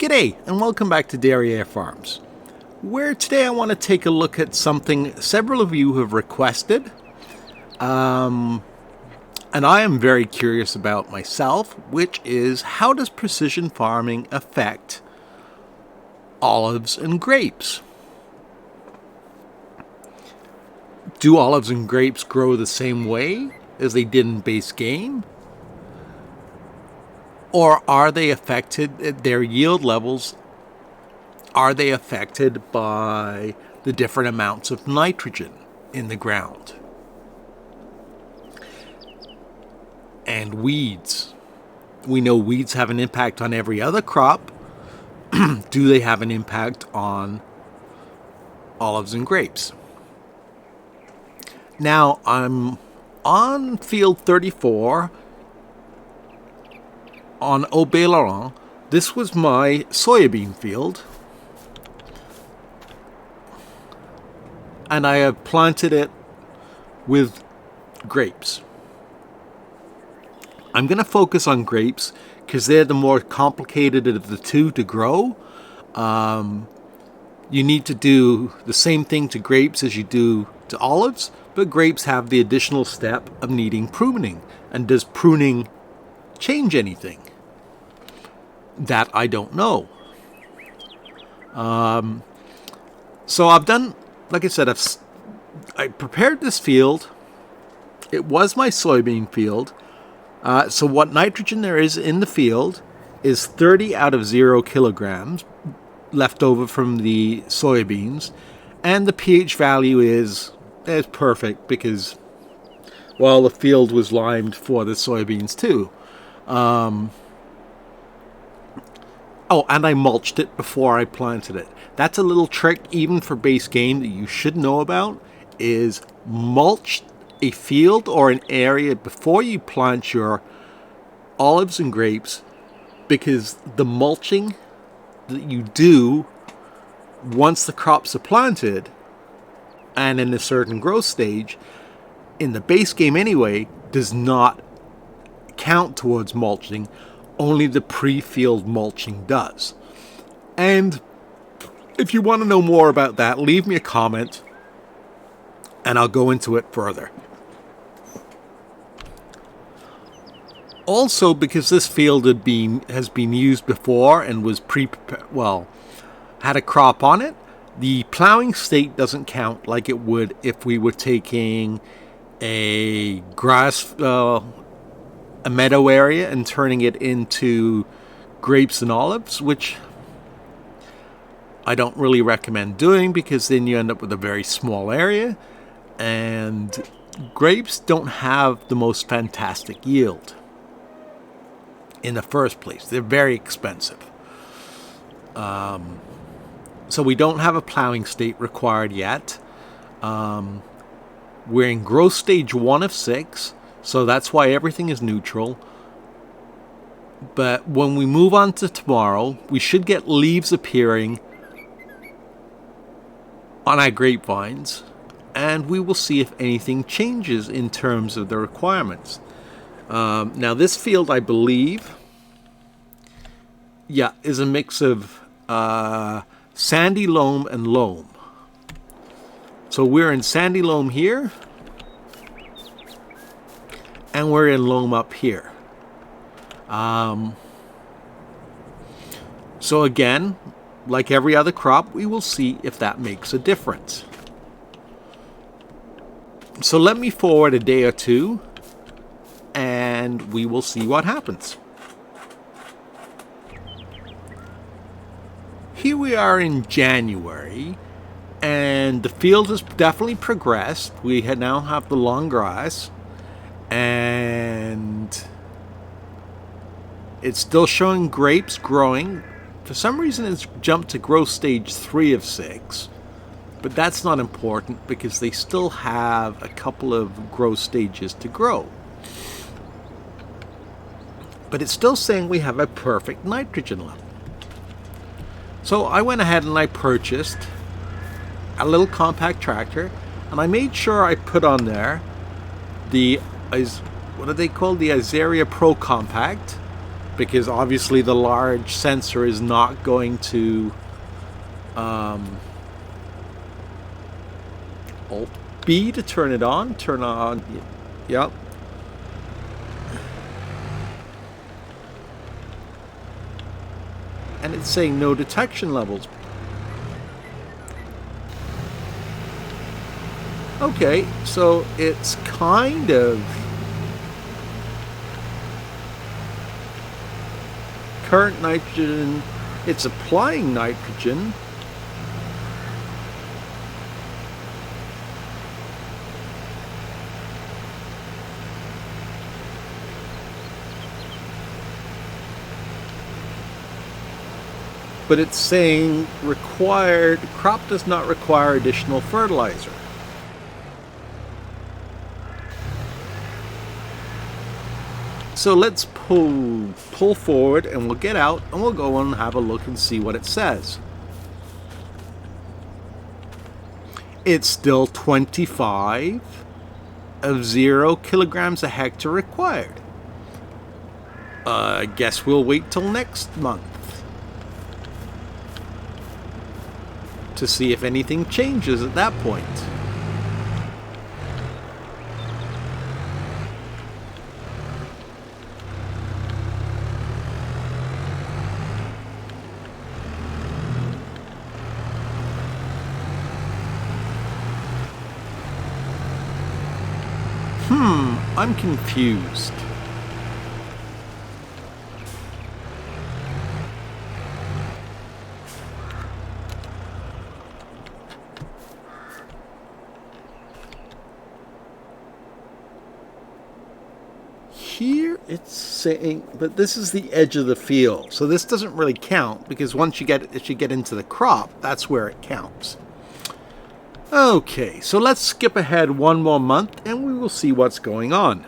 G'day and welcome back to Derriere Farms, where today I want to take a look at something several of you have requested, and I am very curious about myself, which is how does precision farming affect olives and grapes? Do olives and grapes grow the same way as they did in base game? Or are they affected, their yield levels, are they affected by the different amounts of nitrogen in the ground? And weeds. We know weeds have an impact on every other crop. Do they have an impact on olives and grapes? Now, I'm on field 34 on Aubé-Laurent. This was my soybean field, and I have planted it with grapes. I'm going to focus on grapes because they're the more complicated of the two to grow. You need to do the same thing to grapes as you do to olives, but grapes have the additional step of needing pruning. And does pruning change anything? That I don't know. So I've done, like I said, I prepared this field. It was my soybean field. So what nitrogen there is in the field is 30 out of 0 kilograms left over from the soybeans. And the pH value is perfect because, well, the field was limed for the soybeans too. Oh, and I mulched it before I planted it. That's a little trick even for base game that you should know about, is mulch a field or an area before you plant your olives and grapes, because the mulching that you do once the crops are planted and in a certain growth stage, in the base game anyway, does not count towards mulching. Only the pre-field mulching does. And if you want to know more about that, leave me a comment and I'll go into it further. Also, because this field has been used before and was had a crop on it, the plowing state doesn't count like it would if we were taking a a meadow area and turning it into grapes and olives, which I don't really recommend doing because then you end up with a very small area, and grapes don't have the most fantastic yield in the first place. They're very expensive. So we don't have a plowing state required yet. We're in growth stage 1 of 6. So that's why everything is neutral. But when we move on to tomorrow, we should get leaves appearing on our grapevines. And we will see if anything changes in terms of the requirements. Now this field, I believe, is a mix of sandy loam and loam. So we're in sandy loam here. And we're in loam up here. So again, like every other crop, we will see if that makes a difference. So let me forward a day or two, and we will see what happens. Here we are in January, and the field has definitely progressed. We now have the long grass. And it's still showing grapes growing. For some reason it's jumped to growth stage 3 of 6, but that's not important because they still have a couple of growth stages to grow. But it's still saying we have a perfect nitrogen level. So I went ahead and I purchased a little compact tractor, and I made sure I put on there the what are they called? The Azaria Pro Compact because obviously the large sensor is not going to Alt B to turn it on. Turn on. Yep. And it's saying no detection levels. Okay, so it's kind of current nitrogen. It's applying nitrogen. But it's saying crop does not require additional fertilizer. So let's pull forward, and we'll get out and we'll go and have a look and see what it says. It's still 25 of 0 kilograms a hectare required. I guess we'll wait till next month to see if anything changes at that point. I'm confused. Here it's saying, but this is the edge of the field, so this doesn't really count, because once you get into the crop, that's where it counts. Okay, so let's skip ahead one more month and we will see what's going on.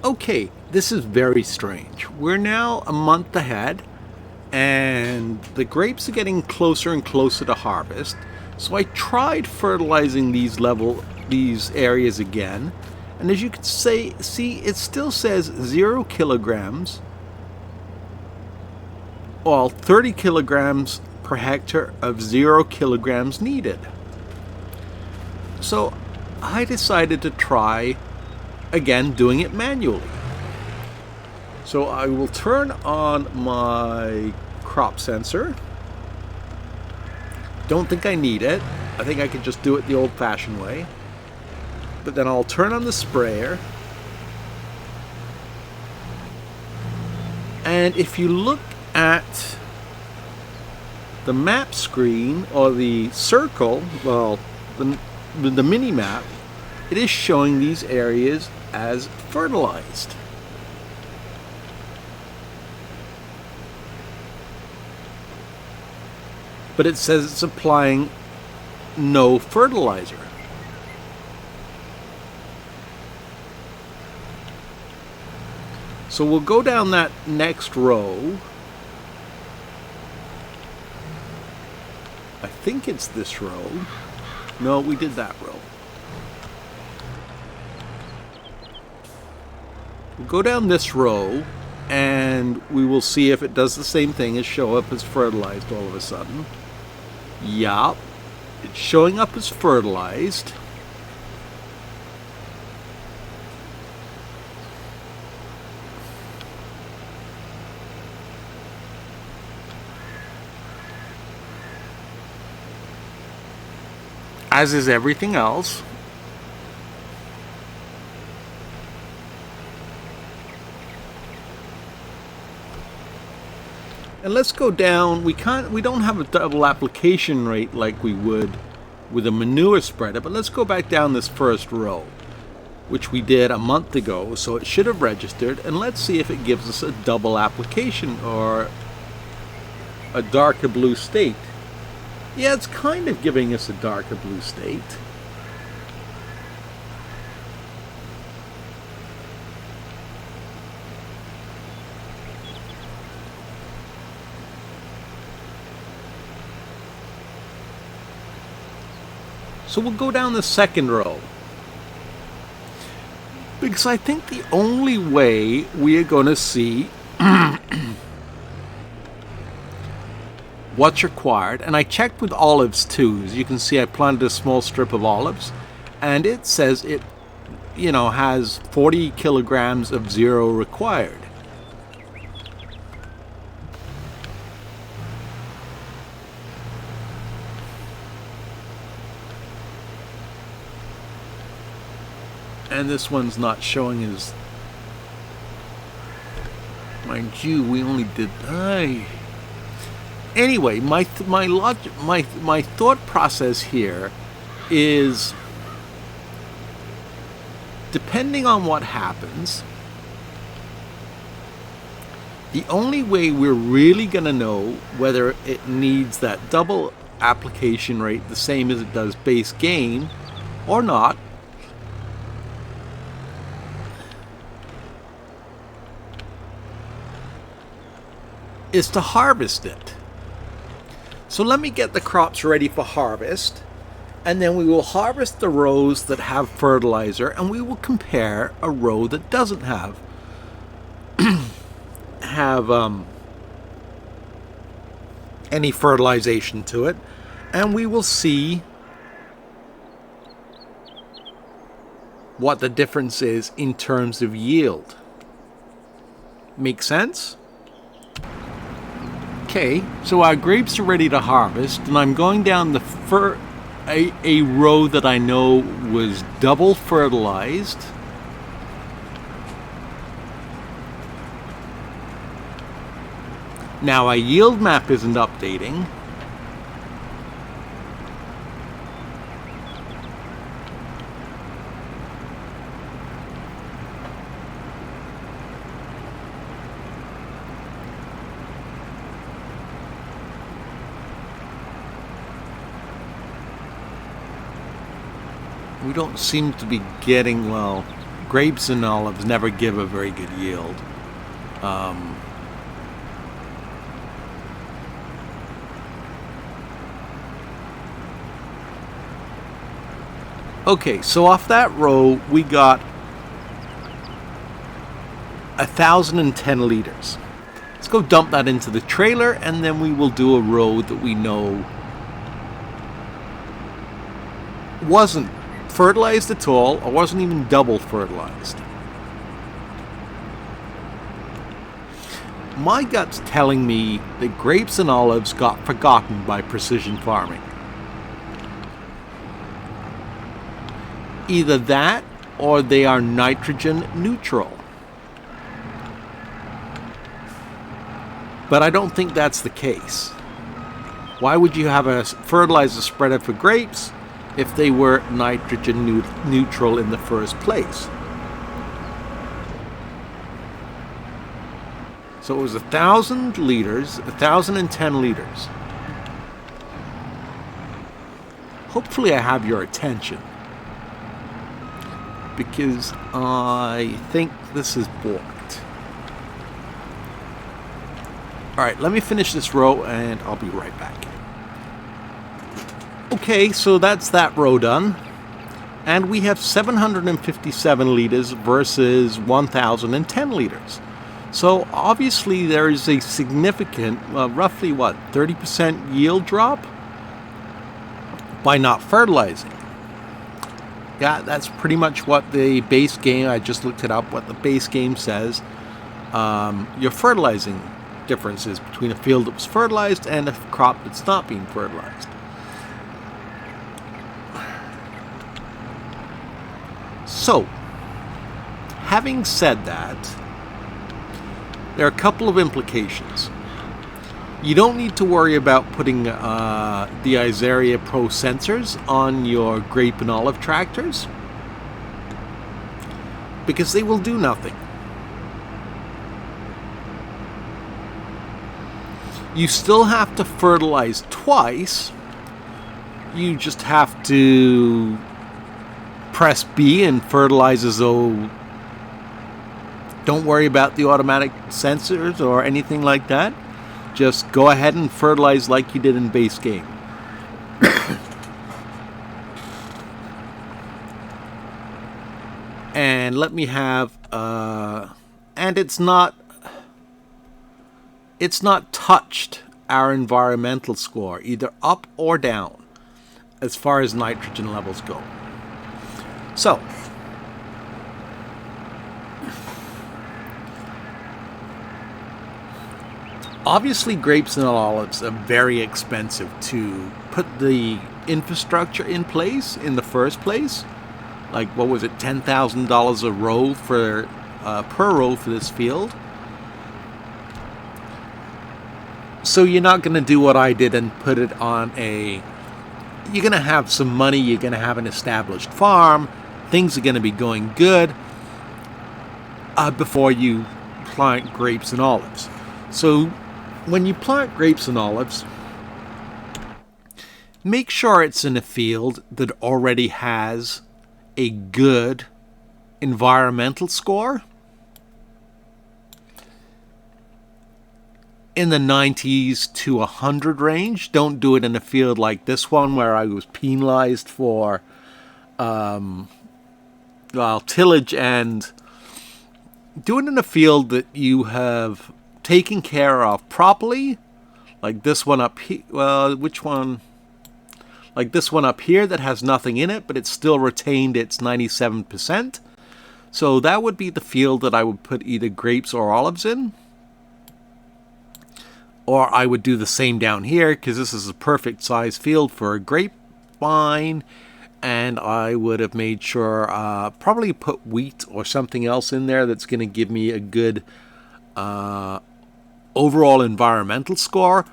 Okay, this is very strange. We're now a month ahead and the grapes are getting closer and closer to harvest. So I tried fertilizing these areas again, and as you can see, it still says 0 kilograms, well, 30 kilograms per hectare of 0 kilograms needed. So I decided to try again doing it manually. So I will turn on my crop sensor. Don't think I need it. I think I can just do it the old-fashioned way. But then I'll turn on the sprayer. And if you look at the map screen, or the circle, well, the mini map, it is showing these areas as fertilized. But it says it's applying no fertilizer. So we'll go down that next row. I think it's this row. No, we did that row. We'll go down this row and we will see if it does the same thing as show up as fertilized all of a sudden. Yup, it's showing up as fertilized. As is everything else. And let's go down. We don't have a double application rate like we would with a manure spreader, but let's go back down this first row, which we did a month ago, so it should have registered, and let's see if it gives us a double application or a darker blue state. Yeah, it's kind of giving us a darker blue state. So we'll go down the second row. Because I think the only way we are going to see what's required, and I checked with olives too. As you can see, I planted a small strip of olives, and it says it, has 40 kilograms of zero required. And this one's not showing as, mind you, we only did. Anyway, my thought process here is, depending on what happens, the only way we're really going to know whether it needs that double application rate, the same as it does base game, or not, is to harvest it. So let me get the crops ready for harvest, and then we will harvest the rows that have fertilizer, and we will compare a row that doesn't have any fertilization to it, and we will see what the difference is in terms of yield. Make sense? Okay, so our grapes are ready to harvest, and I'm going down a row that I know was double fertilized. Now, our yield map isn't updating. We don't seem to be getting, well, grapes and olives never give a very good yield. Okay, so off that row we got 1,010 liters. Let's go dump that into the trailer, and then we will do a row that we know wasn't fertilized at all, or wasn't even double fertilized. My gut's telling me that grapes and olives got forgotten by precision farming. Either that, or they are nitrogen neutral. But I don't think that's the case. Why would you have a fertilizer spreader for grapes if they were nitrogen neutral in the first place? So it was 1,000 liters, 1,010 liters. Hopefully I have your attention, because I think this is borked. Alright, let me finish this row and I'll be right back. Okay, so that's that row done. And we have 757 liters versus 1,010 liters. So obviously there is a significant, roughly 30% yield drop by not fertilizing. Yeah, that's pretty much what the base game, I just looked it up, what the base game says. Your fertilizing differences between a field that was fertilized and a crop that's not being fertilized. So, having said that, there are a couple of implications. You don't need to worry about putting the Izaria Pro sensors on your grape and olive tractors, because they will do nothing. You still have to fertilize twice. You just have to press B and fertilize as though. Don't worry about the automatic sensors or anything like that. Just go ahead and fertilize like you did in base game. And and let me have, and it's not touched our environmental score, either up or down, as far as nitrogen levels go. So, obviously grapes and olives are very expensive to put the infrastructure in place in the first place. Like, what was it, $10,000 a row for per row for this field. So you're not going to do what I did and put it on a... You're going to have some money, you're going to have an established farm, things are going to be going good before you plant grapes and olives. So when you plant grapes and olives, make sure it's in a field that already has a good environmental score in the 90s to 100 range. Don't do it in a field like this one where I was penalized for tillage, and do it in a field that you have taken care of properly, like this one up here. Well, which one? Like this one up here that has nothing in it, but it's still retained its 97%. So that would be the field that I would put either grapes or olives in. Or I would do the same down here, because this is a perfect size field for a grapevine. And I would have made sure, probably put wheat or something else in there that's going to give me a good overall environmental score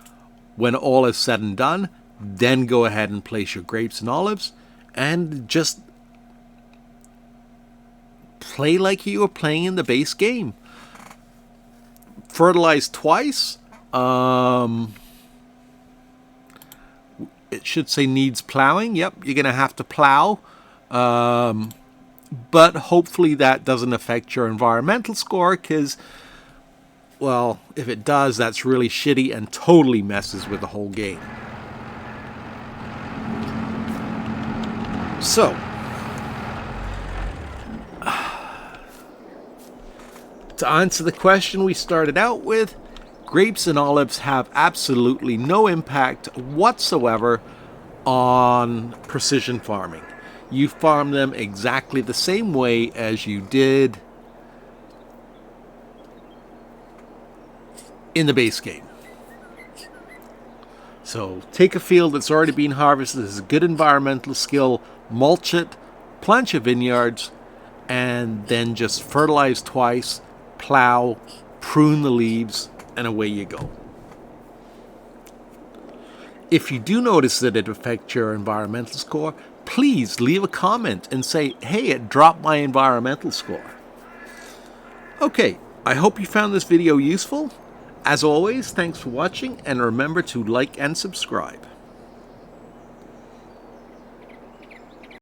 when all is said and done. Then go ahead and place your grapes and olives and just play like you were playing in the base game. Fertilize twice. It should say needs plowing. Yep, you're going to have to plow. But hopefully that doesn't affect your environmental score, because, well, if it does, that's really shitty and totally messes with the whole game. So, to answer the question we started out with, grapes and olives have absolutely no impact whatsoever on precision farming. You farm them exactly the same way as you did in the base game. So take a field that's already been harvested, has a good environmental skill, mulch it, plant your vineyards, and then just fertilize twice, plow, prune the leaves, and away you go. If you do notice that it affects your environmental score, please leave a comment and say, hey, it dropped my environmental score. Okay, I hope you found this video useful. As always, thanks for watching, and remember to like and subscribe.